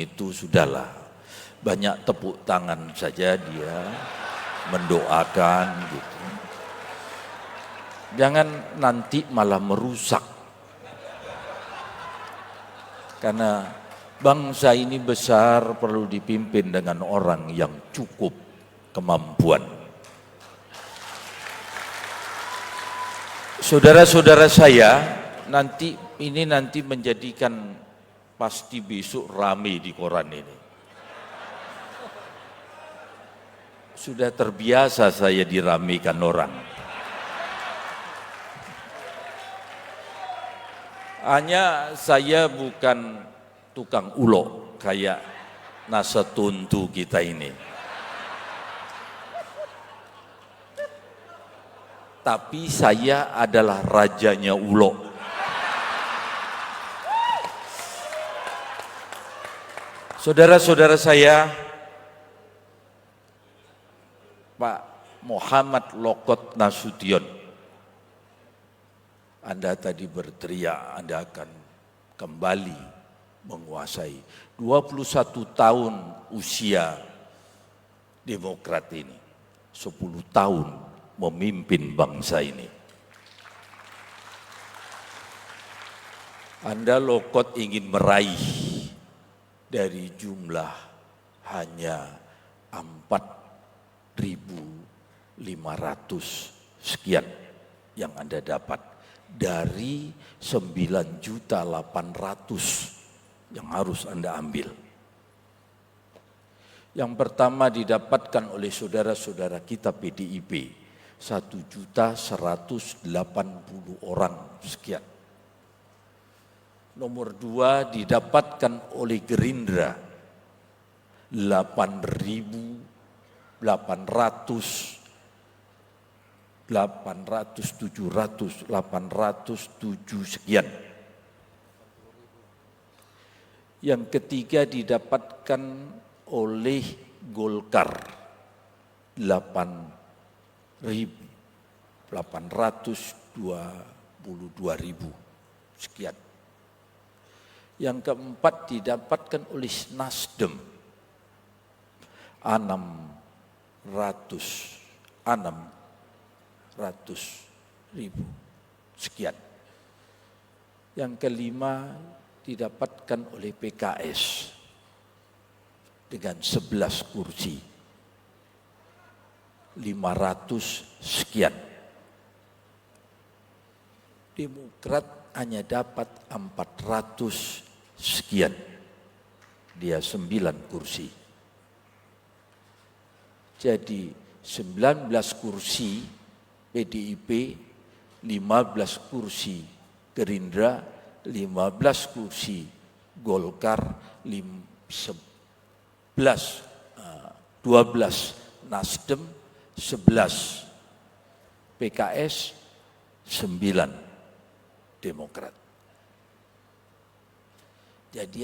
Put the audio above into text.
itu sudahlah, banyak tepuk tangan saja dia mendoakan gitu. Jangan nanti malah merusak. Karena bangsa ini besar, perlu dipimpin dengan orang yang cukup kemampuan. Saudara-saudara saya, nanti menjadikan pasti besok rame di koran ini. Sudah terbiasa saya diramekan orang. Hanya saya bukan tukang ulok kayak Nasatuntu kita ini. Tapi saya adalah rajanya ulok. Saudara-saudara saya, Pak Muhammad Lokot Nasution, Anda tadi berteriak Anda akan kembali menguasai 21 tahun usia Demokrat ini, 10 tahun memimpin bangsa ini. Anda Lokot ingin meraih dari jumlah hanya 4.500 sekian yang Anda dapat dari 9.800.000 yang harus Anda ambil. Yang pertama didapatkan oleh saudara-saudara kita PDIP 1.180.000 orang sekian. Nomor 2 didapatkan oleh Gerindra 8.700 sekian. Yang ketiga didapatkan oleh Golkar 822.000 sekian. Yang keempat didapatkan oleh Nasdem 600.000 sekian. Yang kelima didapatkan oleh PKS dengan 11 kursi 500 sekian. Demokrat hanya dapat 400 sekian, dia 9 kursi. Jadi 19 kursi PDIP, 15 kursi Gerindra, 15 kursi Golkar, 12 Nasdem, 11 PKS, 9 Demokrat. Jadi